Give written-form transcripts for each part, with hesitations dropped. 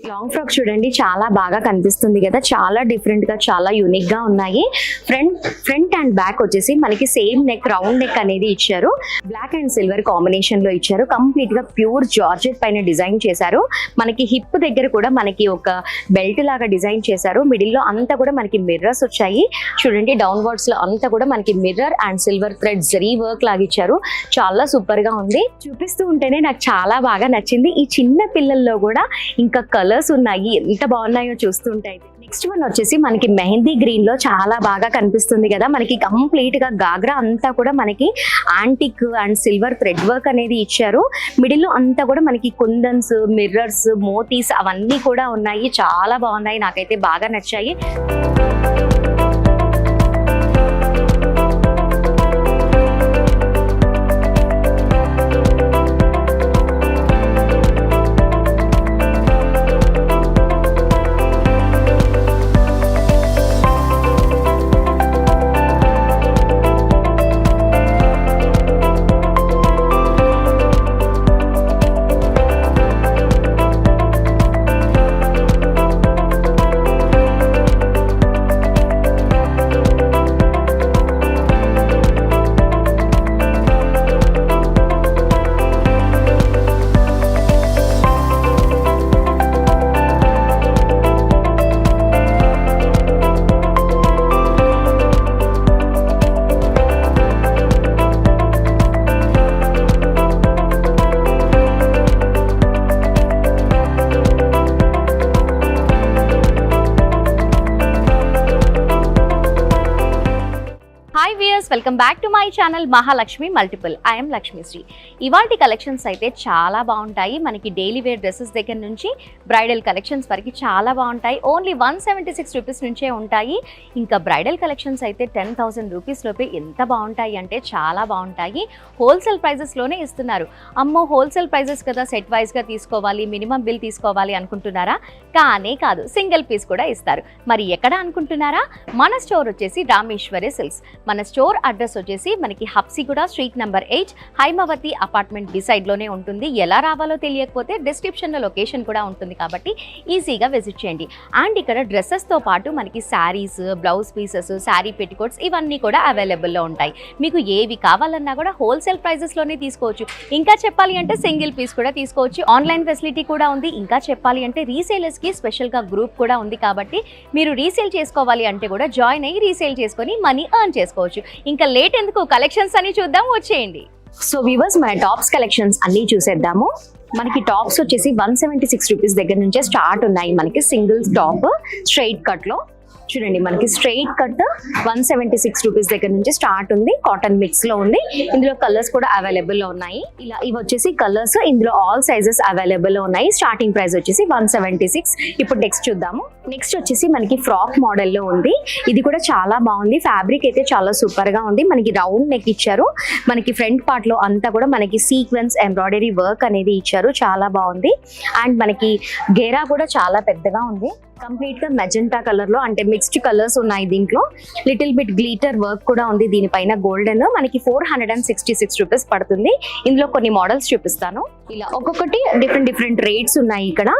Long frock చూడండి, చాలా బాగా కనిపిస్తుంది కదా, చాలా డిఫరెంట్ గా చాలా యూనిక్ గా ఉన్నాయి. ఫ్రంట్ అండ్ బ్యాక్ వచ్చేసి మనకి సేమ్ నెక్, రౌండ్ నెక్ అనేది ఇచ్చారు. బ్లాక్ అండ్ సిల్వర్ కాంబినేషన్ లో ఇచ్చారు. కంప్లీట్ గా ప్యూర్ జార్జెట్ పైన డిజైన్ చేశారు. మనకి హిప్ దగ్గర కూడా మనకి ఒక బెల్ట్ లాగా డిజైన్ చేశారు. మిడిల్ లో అంతా కూడా మనకి మిర్రర్స్ వచ్చాయి చూడండి. డౌన్ వర్డ్స్ లో అంతా కూడా మనకి mirror and silver thread zari work లాగా ఇచ్చారు. చాలా సూపర్ గా ఉంది. చూపిస్తూ ఉంటేనే నాకు చాలా బాగా నచ్చింది. ఈ చిన్న పిల్లల్లో కూడా ఇంకా కలర్స్ ఉన్నాయి, ఎంత బాగున్నాయో చూస్తుంటాయి. నెక్స్ట్ వన్ వచ్చేసి మనకి మెహందీ గ్రీన్ లో చాలా బాగా కనిపిస్తుంది కదా. మనకి కంప్లీట్ గా గాగ్రా అంతా కూడా మనకి antique and silver thread work అనేది ఇచ్చారు. మిడిల్ లో అంతా కూడా మనకి కుందన్స్, మిర్రర్స్, మోతీస్ అవన్నీ కూడా ఉన్నాయి. చాలా బాగున్నాయి, నాకైతే బాగా నచ్చాయి. Hi viewers, welcome back to my channel Mahalakshmi multiple. I'm Lakshmisri. ఇవాల్టి కలెక్షన్స్ అయితే చాలా బాగుంటాయి. మనకి డైలీ వేర్ డ్రెస్సెస్ దగ్గర నుంచి బ్రైడల్ కలెక్షన్స్ వరకు చాలా బాగుంటాయి. ఓన్లీ 176 రూపీస్ నుంచే ఉంటాయి. ఇంకా బ్రైడల్ కలెక్షన్స్ అయితే 10,000 రూపీస్ లోపే ఎంత బాగుంటాయి అంటే చాలా బాగుంటాయి. హోల్సేల్ ప్రైజెస్లోనే ఇస్తున్నారు. అమ్మో, హోల్సేల్ ప్రైజెస్ కదా, సెట్ వైజ్గా తీసుకోవాలి, మినిమం బిల్ తీసుకోవాలి అనుకుంటున్నారా? కానే కాదు, సింగిల్ పీస్ కూడా ఇస్తారు. మరి ఎక్కడ అనుకుంటున్నారా? మన స్టోర్ వచ్చేసి రామేశ్వరి సిల్క్స్. మన స్టోర్ అడ్రస్ వచ్చేసి మనకి Habsiguda street number 8 Haimavathi apartment decide లోనే ఉంటుంది. ఎలా రావాలో తెలియకపోతే డిస్క్రిప్షన్ లో లొకేషన్ కూడా ఉంటుంది కాబట్టి ఈజీగా విజిట్ చేయండి. అండ్ ఇక్కడ డ్రెస్సెస్ తో పాటు మనకి saris, blouse pieces, sari petticoats ఇవన్నీ కూడా అవైలబుల్ లో ఉంటాయి. మీకు ఏవి కావాలన్నా కూడా హోల్సేల్ ప్రైజెస్ లోనే తీసుకోవచ్చు. ఇంకా చెప్పాలి అంటే సింగిల్ పీస్ కూడా తీసుకోవచ్చు. ఆన్లైన్ ఫెసిలిటీ కూడా ఉంది. ఇంకా చెప్పాలి అంటే రీసేలర్స్ కి స్పెషల్ గా గ్రూప్ కూడా ఉంది కాబట్టి మీరు రీసేల్ చేసుకోవాలి అంటే కూడా జాయిన్ అయ్యి రీసేల్ చేసుకొని మనీ ఎర్న్ చేసుకోవచ్చు. ఇంకా లేట్ ఎందుకు, కలెక్షన్స్ అని చూద్దాం, వచ్చేయండి. సో వ్యూవర్స్, మన టాప్స్ కలెక్షన్స్ అన్ని చూసేద్దాము. మనకి టాప్స్ వచ్చేసి 176 రూపీస్ దగ్గర నుంచే స్టార్ట్ ఉన్నాయి. మనకి సింగిల్ టాప్ స్ట్రైట్ కట్ లో చూడండి, మనకి స్ట్రైట్ కట్ 176 రూపీస్ దగ్గర నుంచి స్టార్ట్ ఉంది. కాటన్ మిక్స్ లో ఉంది. ఇందులో కలర్స్ కూడా అవైలబుల్ లో ఉన్నాయి. ఇలా ఇవి వచ్చేసి కలర్స్, ఇందులో ఆల్ సైజెస్ అవైలబుల్ లో ఉన్నాయి. స్టార్టింగ్ ప్రైస్ వచ్చేసి 176. ఇప్పుడు నెక్స్ట్ చూద్దాము. నెక్స్ట్ వచ్చేసి మనకి ఫ్రాక్ మోడల్ లో ఉంది. ఇది కూడా చాలా బాగుంది. ఫ్యాబ్రిక్ అయితే చాలా సూపర్ గా ఉంది. మనకి రౌండ్ నెక్ ఇచ్చారు. మనకి ఫ్రంట్ పార్ట్ లో అంతా కూడా మనకి సీక్వెన్స్ ఎంబ్రాయిడరీ వర్క్ అనేది ఇచ్చారు. చాలా బాగుంది. అండ్ మనకి గేరా కూడా చాలా పెద్దగా ఉంది. కంప్లీట్ గా మెజెంటా కలర్ లో, అంటే మిక్స్డ్ కలర్స్ ఉన్నాయి దీంట్లో. లిటిల్ బిట్ గ్లిటర్ వర్క్ కూడా ఉంది దీనిపైన. గోల్డెన్ మనకి 466 రూపీస్ పడుతుంది. ఇందులో కొన్ని మోడల్స్ చూపిస్తాను. ఇలా ఒక్కొక్కటి డిఫరెంట్ రేట్స్ ఉన్నాయి ఇక్కడ.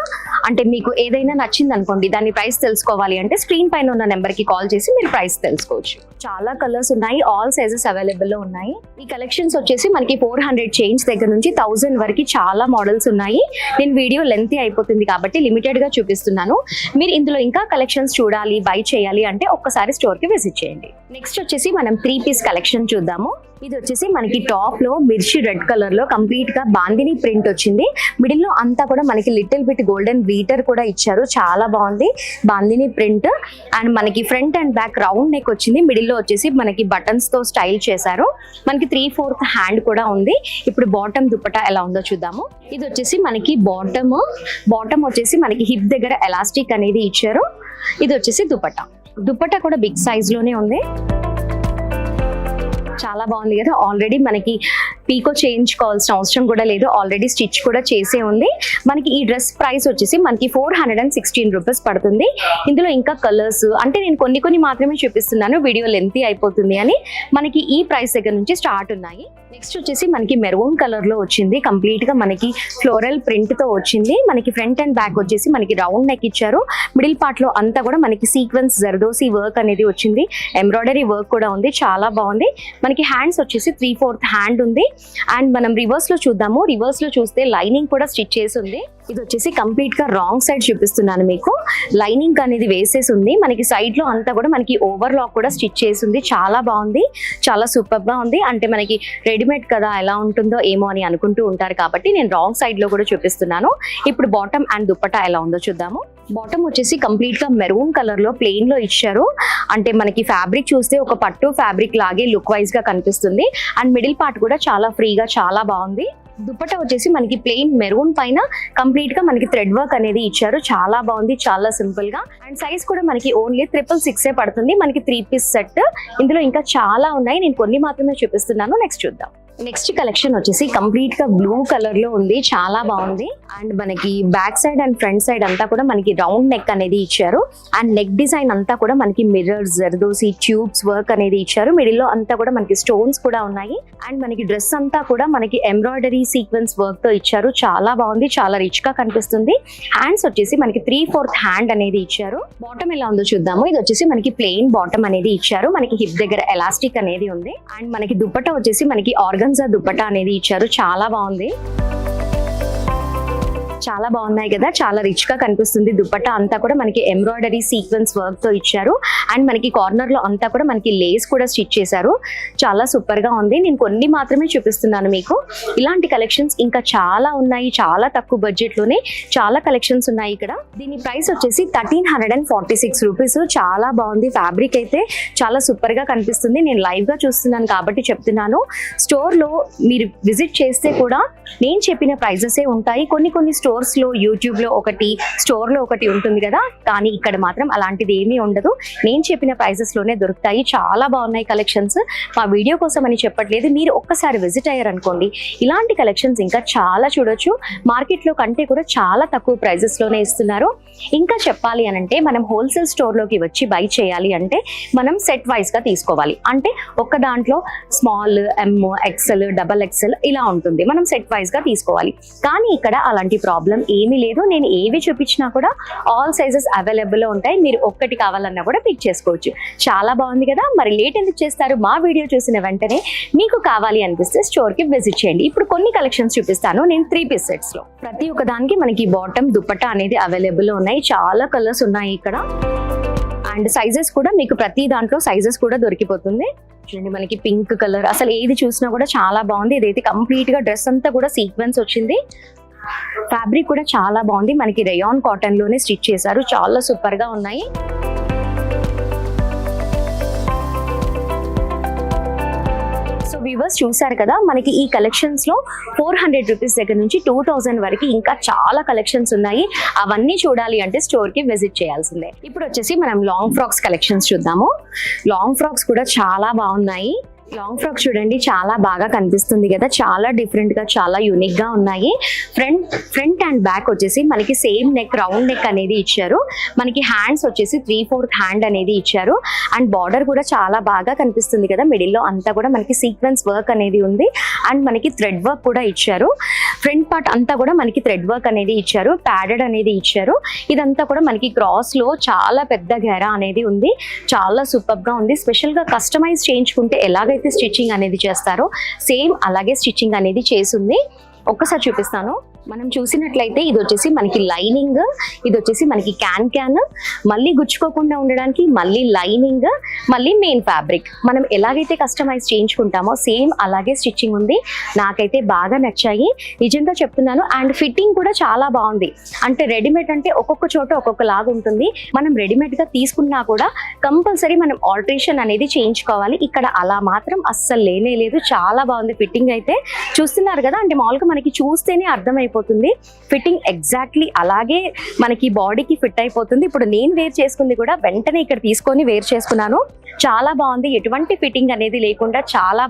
అంటే మీకు ఏదైనా నచ్చింది అనుకోండి, దాని ప్రైస్ తెలుసుకోవాలి అంటే స్క్రీన్ పైన ఉన్న నెంబర్ కి కాల్ చేసి మీరు ప్రైస్ తెలుసుకోవచ్చు. చాలా కలర్స్ ఉన్నాయి. ఆల్ సైజెస్ అవైలబుల్ లో ఉన్నాయి. ఈ కలెక్షన్స్ వచ్చేసి మనకి 400 చేంజ్ దగ్గర నుంచి 1000 వరకు చాలా మోడల్స్ ఉన్నాయి. నేను వీడియో లెంతీ అయిపోతుంది కాబట్టి లిమిటెడ్ గా చూపిస్తున్నాను. మీరు ఇందులో ఇంకా కలెక్షన్స్ చూడాలి, బై చేయాలి అంటే ఒక్కసారి స్టోర్ కి విజిట్ చేయండి. నెక్స్ట్ వచ్చేసి మనం 3 పీస్ కలెక్షన్ చూద్దాము. ఇది వచ్చేసి మనకి టాప్ లో మిర్చి రెడ్ కలర్ లో కంప్లీట్ గా బాందిని ప్రింట్ వచ్చింది. మిడిల్ లో అంతా కూడా మనకి లిటిల్ బిట్ గోల్డెన్ బీటర్ కూడా ఇచ్చారు. చాలా బాగుంది బాందిని ప్రింట్. అండ్ మనకి front and back round neck వచ్చింది. మిడిల్ లో వచ్చేసి మనకి బటన్స్ తో స్టైల్ చేశారు. మనకి 3/4 హ్యాండ్ కూడా ఉంది. ఇప్పుడు బాటమ్ దుపట్టా ఎలా ఉందో చూద్దాము. ఇది వచ్చేసి మనకి బాటమ్ వచ్చేసి మనకి హిప్ దగ్గర ఎలాస్టిక్ అనేది ఇచ్చారు. ఇది వచ్చేసి దుపట్టా కూడా బిగ్ సైజ్ లోనే ఉంది. చాలా బాగుంది కదా. ఆల్రెడీ మనకి పీకో చేయించుకోవాల్సిన అవసరం కూడా లేదు, ఆల్రెడీ స్టిచ్ కూడా చేసే ఉంది. మనకి ఈ డ్రెస్ ప్రైస్ వచ్చేసి మనకి 416 రూపీస్ పడుతుంది. ఇందులో ఇంకా కలర్స్ అంటే నేను కొన్ని మాత్రమే చూపిస్తున్నాను, వీడియో లెంతీ అయిపోతుంది అని. మనకి ఈ ప్రైస్ దగ్గర నుంచి స్టార్ట్ ఉన్నాయి. నెక్స్ట్ వచ్చేసి మనకి మెరూన్ కలర్ లో వచ్చింది, కంప్లీట్ గా మనకి ఫ్లోరల్ ప్రింట్ తో వచ్చింది. మనకి ఫ్రంట్ అండ్ బ్యాక్ వచ్చేసి మనకి రౌండ్ నెక్ ఇచ్చారు. మిడిల్ పార్ట్ లో అంతా కూడా మనకి సీక్వెన్స్ జర్దోసి వర్క్ అనేది వచ్చింది, ఎంబ్రాయిడరీ వర్క్ కూడా ఉంది, చాలా బాగుంది. మనకి హ్యాండ్స్ వచ్చేసి 3/4 హ్యాండ్ ఉంది. అండ్ మనం రివర్స్ లో చూద్దాము. రివర్స్ లో చూస్తే లైనింగ్ కూడా స్టిచ్ చేసి ఉంది. ఇది వచ్చేసి కంప్లీట్ గా రాంగ్ సైడ్ చూపిస్తున్నాను మీకు. లైనింగ్ అనేది వేసేసి ఉంది. మనకి సైడ్ లో అంతా కూడా మనకి ఓవర్ లాక్ కూడా స్టిచ్ చేసి ఉంది. చాలా బాగుంది, చాలా సూపర్ గా ఉంది. అంటే మనకి రెడీమేడ్ కదా ఎలా ఉంటుందో ఏమో అని అనుకుంటూ ఉంటారు కాబట్టి నేను రాంగ్ సైడ్ లో కూడా చూపిస్తున్నాను. ఇప్పుడు బాటమ్ అండ్ దుపట్టా ఎలా ఉందో చూద్దాము. బాటమ్ వచ్చేసి కంప్లీట్ గా మెరూన్ కలర్ లో ప్లెయిన్ లో ఇచ్చారు. అంటే మనకి ఫ్యాబ్రిక్ చూస్తే ఒక పట్టు ఫ్యాబ్రిక్ లాగే లుక్ వైజ్ గా కనిపిస్తుంది. అండ్ మిడిల్ పార్ట్ కూడా చాలా ఫ్రీగా చాలా బాగుంది. దుపట్టా వచ్చేసి మనకి ప్లెయిన్ మెరూన్ పైన కంప్లీట్ గా మనకి థ్రెడ్ వర్క్ అనేది ఇచ్చారు, చాలా బాగుంది, చాలా సింపుల్ గా. అండ్ సైజ్ కూడా మనకి ఓన్లీ 666 పడుతుంది. మనకి 3 పీస్ సెట్. ఇందులో ఇంకా చాలా ఉన్నాయి, నేను కొన్ని మాత్రమే చూపిస్తున్నాను. నెక్స్ట్ చూద్దాం. నెక్స్ట్ కలెక్షన్ వచ్చేసి కంప్లీట్ గా బ్లూ కలర్ లో ఉంది, చాలా బాగుంది. అండ్ మనకి back side and front side అంతా కూడా మనకి రౌండ్ నెక్ అనేది ఇచ్చారు. అండ్ నెక్ డిజైన్ అంతా కూడా మనకి మిర్రర్స్, జర్దోసి, ట్యూబ్స్ వర్క్ అనేది ఇచ్చారు. మిడిల్ లో అంతా కూడా మనకి స్టోన్స్ కూడా ఉన్నాయి. అండ్ మనకి డ్రెస్ అంతా కూడా మనకి ఎంబ్రాయిడరీ సీక్వెన్స్ వర్క్ తో ఇచ్చారు, చాలా బాగుంది, చాలా రిచ్ గా కనిపిస్తుంది. హ్యాండ్స్ వచ్చేసి మనకి 3/4 హ్యాండ్ అనేది ఇచ్చారు. బాటమ్ ఎలా ఉందో చూద్దాము. ఇది వచ్చేసి మనకి ప్లెయిన్ బాటమ్ అనేది ఇచ్చారు. మనకి హిప్ దగ్గర ఎలాస్టిక్ అనేది ఉంది. అండ్ మనకి దుపట్టా వచ్చేసి మనకి ఆర్గన్జా దుపట్టా అనేది ఇచ్చారు, చాలా బాగుంది. చాలా బాగున్నాయి కదా, చాలా రిచ్ గా కనిపిస్తుంది. దుపట్టా అంతా కూడా మనకి ఎంబ్రాయిడరీ సీక్వెన్స్ వర్క్ తో ఇచ్చారు. అండ్ మనకి కార్నర్ లో అంతా కూడా మనకి లేస్ కూడా స్టిచ్ చేశారు, చాలా సూపర్ గా ఉంది. నేను కొన్ని మాత్రమే చూపిస్తున్నాను మీకు. ఇలాంటి కలెక్షన్స్ ఇంకా చాలా ఉన్నాయి, చాలా తక్కువ బడ్జెట్ లోనే చాలా కలెక్షన్స్ ఉన్నాయి ఇక్కడ. దీని ప్రైస్ వచ్చేసి 1346 రూపీస్. చాలా బాగుంది, ఫ్యాబ్రిక్ అయితే చాలా సూపర్ గా కనిపిస్తుంది. నేను లైవ్ గా చూస్తున్నాను కాబట్టి చెప్తున్నాను. స్టోర్ లో మీరు విజిట్ చేస్తే కూడా నేను చెప్పిన ప్రైజెసే ఉంటాయి. కొన్ని స్టోర్స్ లో యూట్యూబ్ లో ఒకటి, స్టోర్ లో ఒకటి ఉంటుంది కదా, కానీ ఇక్కడ మాత్రం అలాంటిది ఏమీ ఉండదు. నేను చెప్పిన ప్రైజెస్ లోనే దొరుకుతాయి. చాలా బాగున్నాయి కలెక్షన్స్. మా వీడియో కోసం అని చెప్పట్లేదు, మీరు ఒక్కసారి విజిట్ అయ్యారనుకోండి ఇలాంటి కలెక్షన్స్ ఇంకా చాలా చూడొచ్చు. మార్కెట్ లో కంటే కూడా చాలా తక్కువ ప్రైజెస్ లోనే ఇస్తున్నారు. ఇంకా చెప్పాలి అనంటే మనం హోల్సేల్ స్టోర్ లోకి వచ్చి బై చేయాలి అంటే మనం సెట్ వైజ్ గా తీసుకోవాలి. అంటే ఒక్క దాంట్లో స్మాల్, ఎమ్, ఎక్సెల్, డబల్ ఎక్సెల్ ఇలా ఉంటుంది, మనం సెట్ వైజ్ గా తీసుకోవాలి. కానీ ఇక్కడ అలాంటి ప్రాబ్లం ఏమీ లేదు. నేను ఏవి చూపించినా కూడా ఆల్ సైజెస్ అవైలబుల్ ఉంటాయి, మీరు ఒక్కటి కావాలన్నా కూడా పిక్ చేసుకోవచ్చు. చాలా బాగుంది కదా. మరి లేట్ ఎందుకు చేస్తారు? మా వీడియో చూసిన వెంటనే మీకు కావాలి అనిపిస్తే స్టోర్ కి విజిట్ చేయండి. ఇప్పుడు కొన్ని కలెక్షన్స్ చూపిస్తాను నేను 3 పీస్ సెట్స్ లో. ప్రతి ఒక్క దానికి మనకి బాటమ్, దుపట్టా అనేది అవైలబుల్ ఉన్నాయి. చాలా కలర్స్ ఉన్నాయి ఇక్కడ. అండ్ సైజెస్ కూడా మీకు ప్రతి దాంట్లో సైజెస్ కూడా దొరికిపోతుంది. చూడండి మనకి పింక్ కలర్, అసలు ఏది చూసినా కూడా చాలా బాగుంది. ఇదైతే కంప్లీట్ గా డ్రెస్ అంతా కూడా సీక్వెన్స్ వచ్చింది. ఫ్యాబ్రిక్ కూడా చాలా బాగుంది, మనకి రేయాన్ కాటన్ లోనే స్టిచ్ చేశారు, చాలా సూపర్ గా ఉన్నాయి. సో వ్యూవర్స్ చూసారు కదా, మనకి ఈ కలెక్షన్స్ లో 400 రూపీస్ దగ్గర నుంచి 2000 వరకు ఇంకా చాలా కలెక్షన్స్ ఉన్నాయి. అవన్నీ చూడాలి అంటే స్టోర్ కి విజిట్ చేయాల్సిందే. ఇప్పుడు వచ్చేసి మనం లాంగ్ ఫ్రాక్స్ కలెక్షన్స్ చూద్దాము. లాంగ్ ఫ్రాక్స్ కూడా చాలా బాగున్నాయి. లాంగ్ ఫ్రాక్ చూడండి, చాలా బాగా కనిపిస్తుంది కదా, చాలా డిఫరెంట్ గా, చాలా యూనిక్ గా ఉన్నాయి. ఫ్రంట్ అండ్ బ్యాక్ వచ్చేసి మనకి సేమ్ నెక్, రౌండ్ నెక్ అనేది ఇచ్చారు. మనకి హ్యాండ్స్ వచ్చేసి 3/4 హ్యాండ్ అనేది ఇచ్చారు. అండ్ బార్డర్ కూడా చాలా బాగా కనిపిస్తుంది కదా, మిడిల్ లో అంతా కూడా మనకి సీక్వెన్స్ వర్క్ అనేది ఉంది. అండ్ మనకి థ్రెడ్ వర్క్ కూడా ఇచ్చారు. ఫ్రంట్ పార్ట్ అంతా కూడా మనకి థ్రెడ్ వర్క్ అనేది ఇచ్చారు, ప్యాడెడ్ అనేది ఇచ్చారు. ఇదంతా కూడా మనకి క్రాస్ లో చాలా పెద్ద గెరా అనేది ఉంది, చాలా సూపర్ గా ఉంది. స్పెషల్ గా కస్టమైజ్ చేయించుకుంటే ఎలాగైతే స్టిచ్చింగ్ అనేది చేస్తారో సేమ్ అలాగే స్టిచ్చింగ్ అనేది చేసింది. ఒక్కసారి చూపిస్తాను. మనం చూసినట్లయితే ఇది వచ్చేసి మనకి లైనింగ్, ఇది వచ్చేసి మనకి క్యాన్, మళ్ళీ గుచ్చుకోకుండా ఉండడానికి మళ్ళీ లైనింగ్, మళ్ళీ మెయిన్ ఫ్యాబ్రిక్. మనం ఎలాగైతే కస్టమైజ్ చేయించుకుంటామో సేమ్ అలాగే స్టిచ్చింగ్ ఉంది. నాకైతే బాగా నచ్చాయి, నిజంగా చెప్తున్నాను. అండ్ ఫిట్టింగ్ కూడా చాలా బాగుంది. అంటే రెడీమేడ్ అంటే ఒక్కొక్క చోట ఒక్కొక్క లాగా ఉంటుంది. మనం రెడీమేడ్ గా తీసుకున్నా కూడా కంపల్సరీ మనం ఆల్టరేషన్ అనేది చేయించుకోవాలి. ఇక్కడ అలా మాత్రం అస్సలు లేనే లేదు. చాలా బాగుంది ఫిట్టింగ్ అయితే. చూస్తున్నారు కదా, అంటే మామూలుగా మనకి చూస్తేనే అర్థమైపోతుంది. ఫిట్టింగ్ ఎగ్జాక్ట్లీ అలాగే మనకి బాడీకి ఫిట్ అయిపోతుంది. ఇప్పుడు నేను వేర్ చేసుకుంది కూడా వెంటనే ఇక్కడ తీసుకొని వేర్ చేసుకున్నాను. చాలా బాగుంది, ఎటువంటి ఫిట్టింగ్ అనేది లేకుండా చాలా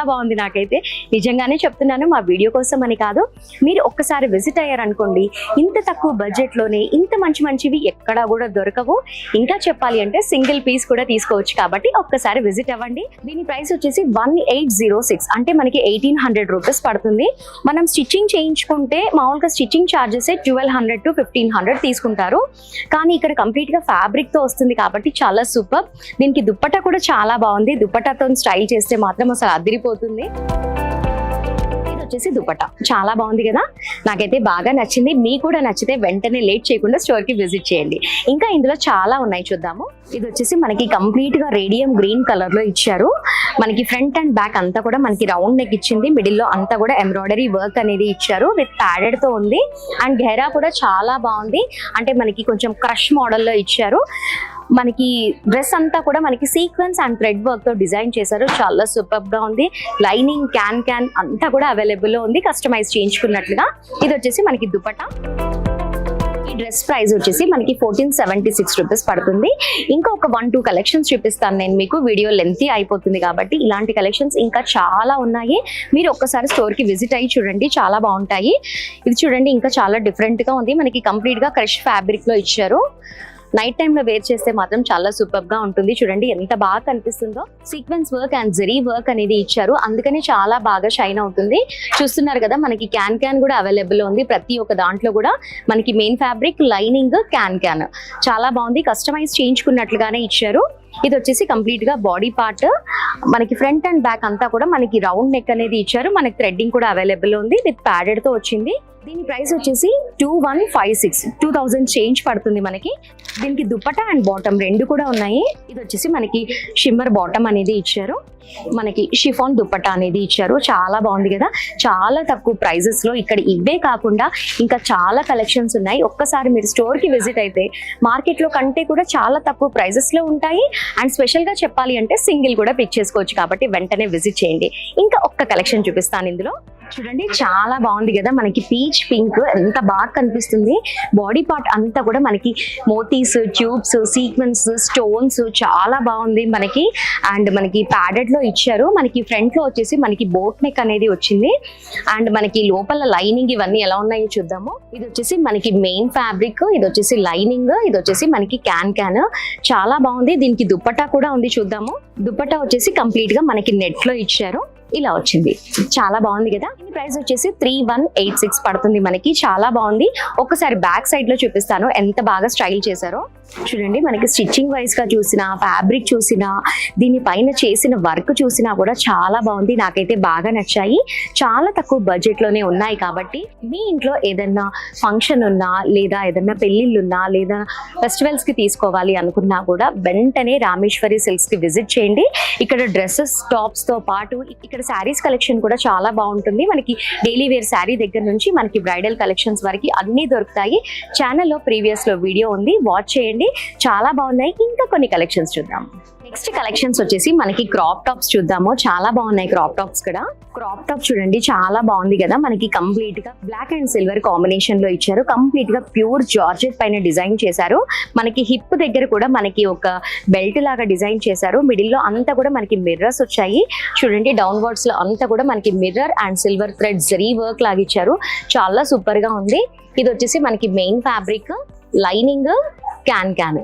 బాగుంది. నాకైతే నిజంగానే చెప్తున్నాను, మా వీడియో కోసం అని కాదు. మీరు ఒక్కసారి విజిట్ అయ్యారనుకోండి, ఇంత తక్కువ బడ్జెట్లోనే ఇంత మంచివి ఎక్కడా కూడా దొరకవు. ఇంకా చెప్పాలి అంటే సింగిల్ పీస్ కూడా తీసుకోవచ్చు. కాబట్టి ఒక్కసారి విజిట్ అవ్వండి. దీని ప్రైస్ వచ్చేసి 1806, అంటే మనకి 1800 రూపీస్ పడుతుంది. మనం స్టిచ్చింగ్ చేయించుకుంటే మామూలుగా స్టిచ్చింగ్ ఛార్జెస్ 1200 to 1500 తీసుకుంటారు. కానీ ఇక్కడ కంప్లీట్ గా ఫ్యాబ్రిక్ తో వస్తుంది కాబట్టి చాలా సూపర్. దీనికి దుప్పట్టా కూడా చాలా బాగుంది. దుప్పట్టాతో స్టైల్ చేస్తే మాత్రం అసలు అదిరిపోతుంది. ఇది వచ్చేసి దుప్పట్టా చాలా బాగుంది కదా, నాకైతే బాగా నచ్చింది. మీకు కూడా నచ్చితే వెంటనే లేట్ చేయకుండా స్టోర్ కి విజిట్ చేయండి. ఇంకా ఇందులో చాలా ఉన్నాయి, చూద్దాము. ఇది వచ్చేసి మనకి కంప్లీట్ గా రేడియం గ్రీన్ కలర్ లో ఇచ్చారు. మనకి ఫ్రంట్ అండ్ బ్యాక్ అంతా కూడా మనకి రౌండ్ నెక్ ఇచ్చింది. మిడిల్ లో అంతా కూడా ఎంబ్రాయిడరీ వర్క్ అనేది ఇచ్చారు. విత్ ప్యాడెడ్ తో ఉంది. అండ్ ఘెరా కూడా చాలా బాగుంది, అంటే మనకి కొంచెం క్రష్ మోడల్లో ఇచ్చారు. మనకి డ్రెస్ అంతా కూడా మనకి సీక్వెన్స్ అండ్ థ్రెడ్ వర్క్ తో డిజైన్ చేశారు. చాలా సూపర్ గా ఉంది. లైనింగ్ క్యాన్ అంతా కూడా అవైలబుల్ లో ఉంది, కస్టమైజ్ చేయించుకున్నట్లుగా. ఇది వచ్చేసి మనకి దుపట్టా. ఈ డ్రెస్ ప్రైస్ వచ్చేసి మనకి 1476 రూపీస్ పడుతుంది. ఇంకా ఒక 1-2 కలెక్షన్స్ చూపిస్తాను నేను మీకు. వీడియో లెంతీ అయిపోతుంది కాబట్టి ఇలాంటి కలెక్షన్స్ ఇంకా చాలా ఉన్నాయి. మీరు ఒక్కసారి స్టోర్ కి విజిట్ అయ్యి చూడండి, చాలా బాగుంటాయి. ఇది చూడండి, ఇంకా చాలా డిఫరెంట్ గా ఉంది. మనకి కంప్లీట్ గా క్రష్ ఫ్యాబ్రిక్ లో ఇచ్చారు. నైట్ టైమ్ లో వేర్ చేస్తే మాత్రం చాలా సూపర్ గా ఉంటుంది. చూడండి ఎంత బాగా కనిపిస్తుందో. Sequence work and zari work అనేది ఇచ్చారు, అందుకని చాలా బాగా షైన్ అవుతుంది. చూస్తున్నారు కదా, మనకి క్యాన్ కూడా అవైలబుల్ ఉంది. ప్రతి ఒక్క దాంట్లో కూడా మనకి మెయిన్ ఫ్యాబ్రిక్, లైనింగ్, క్యాన్ చాలా బాగుంది. కస్టమైజ్ చేయించుకున్నట్లుగానే ఇచ్చారు. ఇది వచ్చేసి కంప్లీట్ గా బాడీ పార్ట్. మనకి ఫ్రంట్ అండ్ బ్యాక్ అంతా కూడా మనకి రౌండ్ నెక్ అనేది ఇచ్చారు. మనకి థ్రెడ్డింగ్ కూడా అవైలబుల్ ఉంది. విత్ ప్యాడెడ్ తో వచ్చింది. దీని ప్రైస్ వచ్చేసి 2156, 2000 చేంజ్ పడుతుంది మనకి. దీనికి దుపట్టా అండ్ బాటమ్ రెండు కూడా ఉన్నాయి. ఇది వచ్చేసి మనకి షిమ్మర్ బాటమ్ అనేది ఇచ్చారు. మనకి షిఫాన్ దుపట్టా అనేది ఇచ్చారు. చాలా బాగుంది కదా, చాలా తక్కువ ప్రైజెస్ లో. ఇక్కడ ఇవే కాకుండా ఇంకా చాలా కలెక్షన్స్ ఉన్నాయి. ఒక్కసారి మీరు స్టోర్ కి విజిట్ అయితే మార్కెట్ లో కంటే కూడా చాలా తక్కువ ప్రైజెస్ లో ఉంటాయి. అండ్ స్పెషల్ గా చెప్పాలి అంటే సింగిల్ కూడా పిక్ చేసుకోవచ్చు. కాబట్టి వెంటనే విజిట్ చేయండి. ఇంకా ఒక్క కలెక్షన్ చూపిస్తాను ఇందులో. చూడండి చాలా బాగుంది కదా, మనకి పీచ్ పింక్ ఎంత బాగా కనిపిస్తుంది. బాడీ పార్ట్ అంతా కూడా మనకి మోతీస్, ట్యూబ్స్, సీక్వెన్స్, స్టోన్స్ చాలా బాగుంది మనకి. అండ్ మనకి ప్యాడెడ్ లో ఇచ్చారు. మనకి ఫ్రంట్ లో వచ్చేసి మనకి బోట్ నెక్ అనేది వచ్చింది. అండ్ మనకి లోపల లైనింగ్ ఇవన్నీ ఎలా ఉన్నాయో చూద్దాము. ఇది వచ్చేసి మనకి మెయిన్ ఫ్యాబ్రిక్, ఇది వచ్చేసి లైనింగ్, ఇది వచ్చేసి మనకి క్యాన్ చాలా బాగుంది. దీనికి దుపట్టా కూడా ఉంది, చూద్దాము. దుపట్టా వచ్చేసి కంప్లీట్ గా మనకి నెట్ లో ఇచ్చారు. ఇలా వచ్చింది, చాలా బాగుంది కదా. దీని ప్రైస్ వచ్చేసి 3186 పడుతుంది మనకి. చాలా బాగుంది. ఒక్కసారి బ్యాక్ సైడ్ లో చూపిస్తాను ఎంత బాగా స్టైల్ చేశారో. చూడండి, మనకి స్టిచ్చింగ్ వైజ్ గా చూసినా, ఫ్యాబ్రిక్ చూసినా, దీనిపైన చేసిన వర్క్ చూసినా కూడా చాలా బాగుంది. నాకైతే బాగా నచ్చాయి. చాలా తక్కువ బడ్జెట్ లోనే ఉన్నాయి. కాబట్టి మీ ఇంట్లో ఏదైనా ఫంక్షన్ ఉన్నా, లేదా ఏదైనా పెళ్లిళ్ళున్నా, లేదా ఫెస్టివల్స్ కి తీసుకోవాలి అనుకున్నా కూడా వెంటనే రామేశ్వరి సిల్క్స్ కి విజిట్ చేయండి. ఇక్కడ డ్రెస్సెస్, టాప్స్ తో పాటు ఇక్కడ శారీస్ కలెక్షన్ కూడా చాలా బాగుంటుంది. మనకి డైలీ వేర్ శారీ దగ్గర నుంచి మనకి బ్రైడల్ కలెక్షన్స్ వరకు అన్ని దొరుకుతాయి. ఛానల్లో ప్రీవియస్ లో వీడియో ఉంది, వాచ్ చేయండి. చాలా బాగున్నాయి. ఇంకా కొన్ని కలెక్షన్స్ చూద్దాం. నెక్స్ట్ కలెక్షన్స్ వచ్చేసి మనకి క్రాప్ టాప్స్ చూద్దాము. చాలా బాగున్నాయి క్రాప్ టాప్స్ కూడా. క్రాప్ టాప్ చూడండి చాలా బాగుంది కదా. మనకి కంప్లీట్ గా బ్లాక్ అండ్ సిల్వర్ కాంబినేషన్ లో ఇచ్చారు. కంప్లీట్ గా ప్యూర్ జార్జెట్ పైన డిజైన్ చేశారు. మనకి హిప్ దగ్గర కూడా మనకి ఒక బెల్ట్ లాగా డిజైన్ చేశారు. మిడిల్ లో అంతా కూడా మనకి మిర్రర్స్ వచ్చాయి. చూడండి డౌన్ వర్డ్స్ లో అంతా కూడా మనకి mirror and silver thread zari work లాగా ఇచ్చారు. చాలా సూపర్ గా ఉంది. ఇది వచ్చేసి మనకి మెయిన్ ఫ్యాబ్రిక్, లైనింగ్, క్యాన్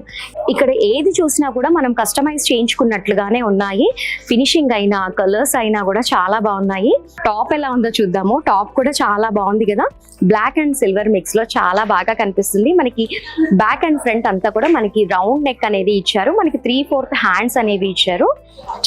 ఇక్కడ ఏది చూసినా కూడా మనం కస్టమైజ్ చేయించుకున్నట్లుగానే ఉన్నాయి. ఫినిషింగ్ అయినా, కలర్స్ అయినా కూడా చాలా బాగున్నాయి. టాప్ ఎలా ఉందో చూద్దాము. టాప్ కూడా చాలా బాగుంది కదా. బ్లాక్ అండ్ సిల్వర్ మిక్స్ లో చాలా బాగా కనిపిస్తుంది. మనకి బ్యాక్ అండ్ ఫ్రంట్ అంతా కూడా మనకి రౌండ్ నెక్ అనేది ఇచ్చారు. మనకి 3/4 హ్యాండ్స్ అనేవి ఇచ్చారు.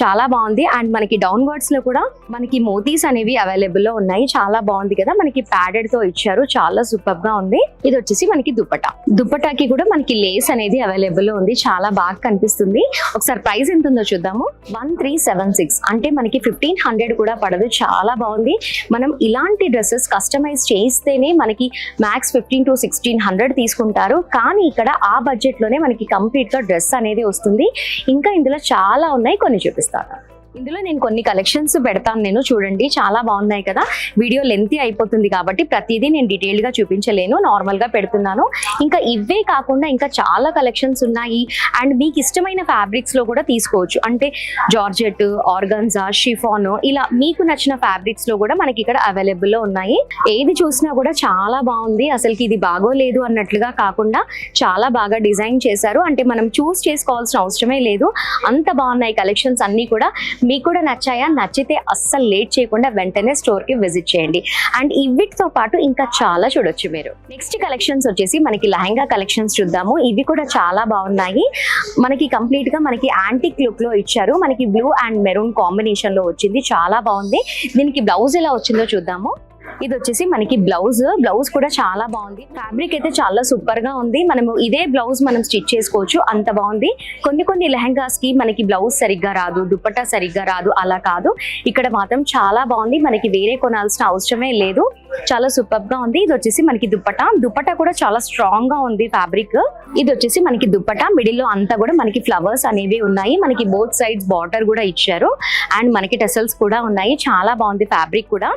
చాలా బాగుంది. అండ్ మనకి డౌన్ వర్డ్స్ లో కూడా మనకి మోతీస్ అనేవి అవైలబుల్ లో ఉన్నాయి. చాలా బాగుంది కదా. మనకి ప్యాడెడ్ తో ఇచ్చారు. చాలా సూపర్ గా ఉంది. ఇది వచ్చేసి మనకి దుపట్టా. దుపట్టాకి కూడా మనకి లేస్ డ్రెస్ అనేది అవైలబుల్ ఉంది, చాలా బాగా కనిపిస్తుంది. ఒకసారి ప్రైస్ ఎంత ఉందో చూద్దాము. 1376 అంటే మనకి 1500 కూడా పడదు, చాలా బాగుంది. మనం ఇలాంటి డ్రెస్సెస్ కస్టమైజ్ చేయిస్తేనే మనకి మ్యాక్స్ 15 to 1600 తీసుకుంటారు, కానీ ఇక్కడ ఆ బడ్జెట్ లోనే మనకి కంప్లీట్ గా డ్రెస్ అనేది వస్తుంది. ఇంకా ఇందులో చాలా ఉన్నాయి, కొన్ని చూపిస్తాను. ఇందులో నేను కొన్ని కలెక్షన్స్ పెడతాను, నేను చూడండి, చాలా బాగున్నాయి కదా. వీడియో లెంతీ అయిపోతుంది కాబట్టి ప్రతిదీ నేను డీటెయిల్డ్ గా చూపించలేను, నార్మల్ గా పెడుతున్నాను. ఇంకా ఇవే కాకుండా ఇంకా చాలా కలెక్షన్స్ ఉన్నాయి. అండ్ మీకు ఇష్టమైన ఫ్యాబ్రిక్స్ లో కూడా తీసుకోవచ్చు, అంటే జార్జెట్, ఆర్గన్జా, షిఫాన్, ఇలా మీకు నచ్చిన ఫ్యాబ్రిక్స్ లో కూడా మనకి ఇక్కడ అవైలబుల్ లో ఉన్నాయి. ఏది చూసినా కూడా చాలా బాగుంది, అసలుకి ఇది బాగోలేదు అన్నట్లుగా కాకుండా చాలా బాగా డిజైన్ చేశారు. అంటే మనం చూస్ చేసుకోవాల్సిన అవసరమే లేదు, అంత బాగున్నాయి కలెక్షన్స్ అన్ని కూడా. మీకు కూడా నచ్చాయా? నచ్చితే అస్సలు లేట్ చేయకుండా వెంటనే స్టోర్ కి విజిట్ చేయండి. అండ్ వీటితో పాటు ఇంకా చాలా చూడొచ్చు మీరు. నెక్స్ట్ కలెక్షన్స్ వచ్చేసి మనకి లెహంగా కలెక్షన్స్ చూద్దాము. ఇవి కూడా చాలా బాగున్నాయి. మనకి కంప్లీట్ గా మనకి యాంటిక్ లుక్ లో ఇచ్చారు. మనకి బ్లూ అండ్ మెరూన్ కాంబినేషన్ లో వచ్చింది, చాలా బాగుంది. దీనికి బ్లౌజ్ ఎలా వచ్చిందో చూద్దాము. ఇది వచ్చేసి మనకి బ్లౌజ్ కూడా చాలా బాగుంది. ఫ్యాబ్రిక్ అయితే చాలా సూపర్ గా ఉంది. మనము ఇదే బ్లౌజ్ మనం స్టిచ్ చేసుకోవచ్చు, అంత బాగుంది. కొన్ని లెహంగాస్ కి మనకి బ్లౌజ్ సరిగ్గా రాదు, దుపట్టా సరిగ్గా రాదు, అలా కాదు. ఇక్కడ మాత్రం చాలా బాగుంది, మనకి వేరే కొనాల్సిన అవసరమే లేదు, చాలా సూపర్ గా ఉంది. ఇది వచ్చేసి మనకి దుపట్టా కూడా చాలా స్ట్రాంగ్ గా ఉంది ఫ్యాబ్రిక్. ఇది వచ్చేసి మనకి దుపట్టా, మిడిల్ లో అంతా కూడా మనకి ఫ్లవర్స్ అనేవి ఉన్నాయి. మనకి బోత్ సైడ్స్ బార్డర్ కూడా ఇచ్చారు అండ్ మనకి టెసల్స్ కూడా ఉన్నాయి, చాలా బాగుంది ఫ్యాబ్రిక్ కూడా.